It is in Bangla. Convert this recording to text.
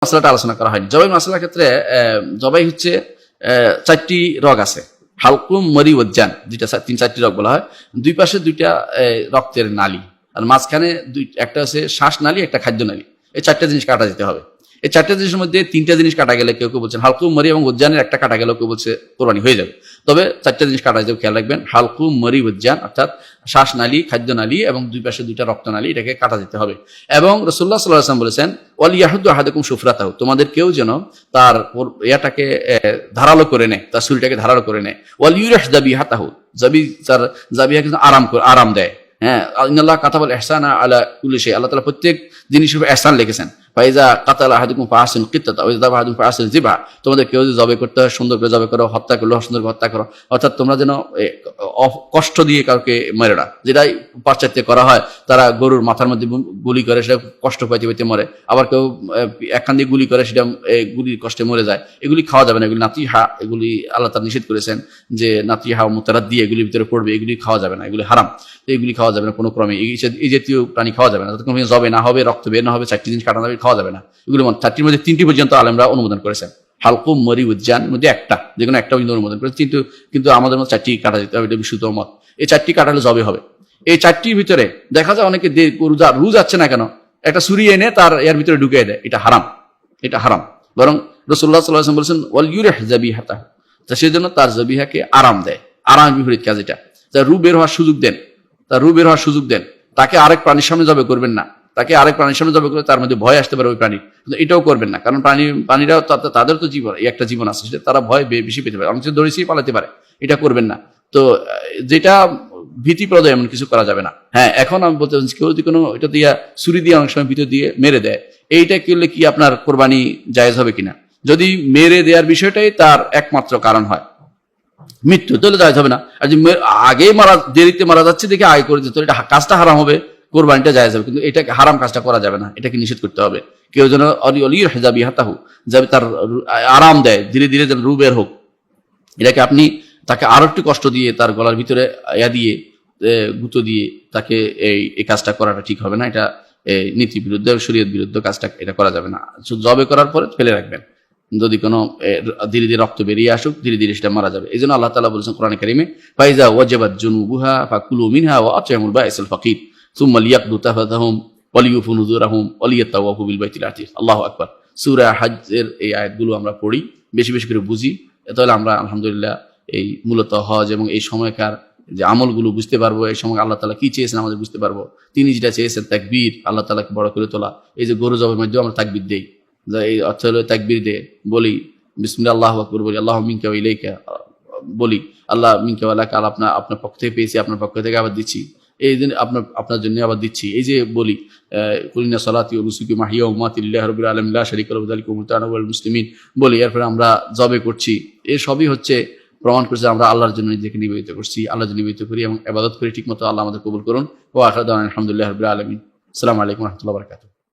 মাসলাটা আলোচনা করা হয়নি। জবাই মাসলার ক্ষেত্রে জবাই হচ্ছে 4টি রগ আছে, হালকুম, মরি, ওজ্জান, দুইটা 3-4টি রগ বলা হয়। দুই পাশে দুইটা রক্তের নালী, আর মাঝখানে একটা আছে শ্বাস নালী, একটা খাদ্য নালী। এই 4টা জিনিস কাটা যেতে হবে। এই 4টা জিনিসের মধ্যে 3টা জিনিস কাটা গেলে কেউ কেউ বলছেন হালকুম, মরি এবং ওজ্জানের একটা কাটা গেলেও কেউ বলছে কোরবানি হয়ে যাবে। তবে 4টা জিনিস কাটা যাবে, খেয়াল রাখবেন। হালকুম, মরি, ওজ্জান অর্থাৎ শ্বাস নালী, খাদ্য নালী এবং দুই পাশে দুইটা রক্ত নালী, এটাকে কাটা যেতে হবে। এবং রাসূলুল্লাহ সাল্লাল্লাহু আলাইহি ওয়াসাল্লাম বলেছেন ওয়াল ইয়াহুদ্দু আহাদুকুম শুফরাতাহু, তোমাদের কেউ যেন তার ইয়াটাকে ধারালো করে নেয়, তার চুলটাকে ধারালো করে নেয়। ওয়াল ইউরিহ যাবিহাতাহু, তার যাবিহাকে আরাম দেয়। হ্যাঁ, ইন্নাল্লাহ কাতাবাল ইহসানা আলা কুল্লি শাই, আল্লাহ তাআলা প্রত্যেক জিনিসের উপর ইহসান লিখেছেন। ফাইজা কাতালা আহাদুকুম ফাহসিন কিত্তাতা ওয়া ইযা যাবা আহাদুকুম ফাহসিন যিবহা, তোমাদের কেউ যদি জবে করতে হয় সুন্দর করে জবে করো, হত্যা করলে সুন্দর করে হত্যা করো। অর্থাৎ তোমরা যেন কষ্ট দিয়ে কাউকে মেরে না, যেটাই পাশ্চাত্যে করা হয়, তারা গরুর মাথার মধ্যে গুলি করে, সেটা কষ্ট পাইতে পাইতে মরে। আবার কেউ একখান দিয়ে গুলি করে, সেটা গুলির কষ্টে মরে যায়। এগুলি খাওয়া যাবে না, এগুলি নাতিহা, এগুলি আল্লাহ তাআলা নিষেধ করেছেন যে নাতিহা মুতারাদ্দি এগুলির ভিতরে পড়বে, এগুলি খাওয়া যাবে না, এগুলি হারাম। এগুলি খাওয়া যাবে না কোনো ক্রমে, এই জাতীয় প্রাণী খাওয়া যাবে না, যতক্ষণ জবে না হবে, রক্ত বের না হবে, 4টি জিনিস কাটানো হবে, খাওয়া যাবে না। এগুলো 4টির মধ্যে 3টি পর্যন্ত আলেমরা অনুমোদন করেছেন। হালকুম, মরি, উজ্জান মধ্যে একটা, যে কোনো একটা পর্যন্ত অনুমোদন করেছে, কিন্তু আমাদের মধ্যে 4টি কাটা যেতে হবে, এটা বিশুদ্ধ মত। এই 4টি কাটালে জবে হবে। এই 4টির ভিতরে দেখা যায় অনেকে রু যাচ্ছে না কেন, একটা ছুরি এনে তার এর ভিতরে ঢুকিয়ে দেয়, এটা হারাম, এটা হারাম। বরং রাসূলুল্লাহ সাল্লাল্লাহু আলাইহি ওয়াসাল্লাম বলেছেন ওয়াল ইউরিহ যাবিহাতাহু, তা সেজন্য তার যাবিহাকে আরাম দেয়। আরাম বিপরীত কাজ এটা, তার রু বের হওয়ার সুযোগ দেন, তাকে আরেক প্রাণীর সামনে জবে করবেন না। তাকে আরেক প্রাণীর সামনে জবে করলে তার মধ্যে ভয় আসতে পারে ওই প্রাণী, কিন্তু এটাও করবেন না। কারণ প্রাণীরাও তাদের তো জীবন, এই একটা জীবন আছে, সেটা তারা ভয় বেশি পেতে পারে, অনেক দড়িয়েই পালাতে পারে, এটা করবেন না। তো যেটা ভীতিপ্রদ এমন কিছু করা যাবে না। হ্যাঁ, এখন আমি বলতে চাচ্ছি, কেউ যদি কোনো এটা দিয়ে ছুরি দিয়ে অনেক সময় ভিতর দিয়ে মেরে দেয়, এইটা করলে কি আপনার কোরবানি জায়েজ হবে কিনা? যদি মেরে দেওয়ার বিষয়টাই তার একমাত্র কারণ হয় মৃত্যু, তাহলে জায়েজ হবে না। আর যে আগেই দেরিতে মারা যাচ্ছে দেখে আগে করে দিতে, এটা কাজটা হারাম হবে, কোরবানিটা জায়েজ হবে, কিন্তু এটা হারাম কাজটা করা যাবে না, এটাকে নিষেধ করতে হবে। কেউ যেন অলির হেজাবি হাতাহু, যাবে তার আরাম দেয়, ধীরে ধীরে যেন রু বের হোক। এটাকে আপনি তাকে আরো একটু কষ্ট দিয়ে তার গলার ভিতরে দিয়ে গুঁতো দিয়ে তাকে এই কাজটা করাটা ঠিক হবে না। এটা নীতি বিরুদ্ধ, শরীয়ত বিরুদ্ধ কাজটা, এটা করা যাবে না। জবে করার পরে ফেলে রাখবেন, যদি কোনো ধীরে ধীরে রক্ত বেরিয়ে আসুক, ধীরে ধীরে সেটা মারা যাবে। এই জন্য আল্লাহ তাআলা বলেছেন কোরআনে কারিমে ফাইজা ওয়াজাবাত জুনুবুহা ফাকুলু মিনহা ওয়া আত'ইমুল বাঈসাল ফাকির সুম্মা লিয়াকদু তাফাতাহুম ওয়া লিয়ুফু নুযুরাহুম ওয়া লিয়াতাওয়াফু বিল বাইতিল আতীক। আল্লাহু আকবার। সূরা হজ্জের এই আয়াতগুলো আমরা পড়ি, বেশি বেশি করে বুঝি, তাহলে আমরা আলহামদুলিল্লাহ এই মূলত হজ এবং এই সময়কার যে আমলগুলো বুঝতে পারবো, এই সময় আল্লাহ তাআলা কি চেয়েছেন আমাদের বুঝতে পারবো। তিনি যেটা চেয়েছেন তাকবীর, আল্লাহ তাআলাকে বড় করে তোলা। এই যে গরু জবের মধ্যেও আমরা তাকবীর দেই, এই অর্থ হলো তাকবীর দিয়ে বলি বিসমিল্লাহ, আল্লাহু আকবার বলি, আল্লাহু মিনকা ওয়া ইলাইকা বলি, আল্লাহ মিনকা ওয়া লাকা, আপনার পক্ষ থেকে পেয়েছি, আপনার পক্ষ থেকে আবার দিচ্ছি, এই দিন আপনার জন্য আবার দিচ্ছি। এই যে বলি কুলিনা সালাতি ওয়া নুসুকি মাহিয়া ওয়া মামাতি লিল্লাহি রাব্বিল আলামিন লা শারীকা লাহু যালিকা উমিরতু আনা ওয়াল মুসলিমিন বলি। এরপরে আমরা জবে করছি, এই সবই হচ্ছে প্রমাণ করছে আমরা আল্লাহর জন্য নিজেকে নিবেদিত করছি, আল্লাহর জন্য নিবেদিত করি এবং ইবাদত করি ঠিকমতো। আল্লাহ আমাদের কবুল করুন। ওয়া আখিরু দাওয়ানা আলহামদুলিল্লাহি রাব্বিল আলামিন। আসসালামু আলাইকুম ওয়া রাহমাতুল্লাহি ওয়া বারাকাতুহু।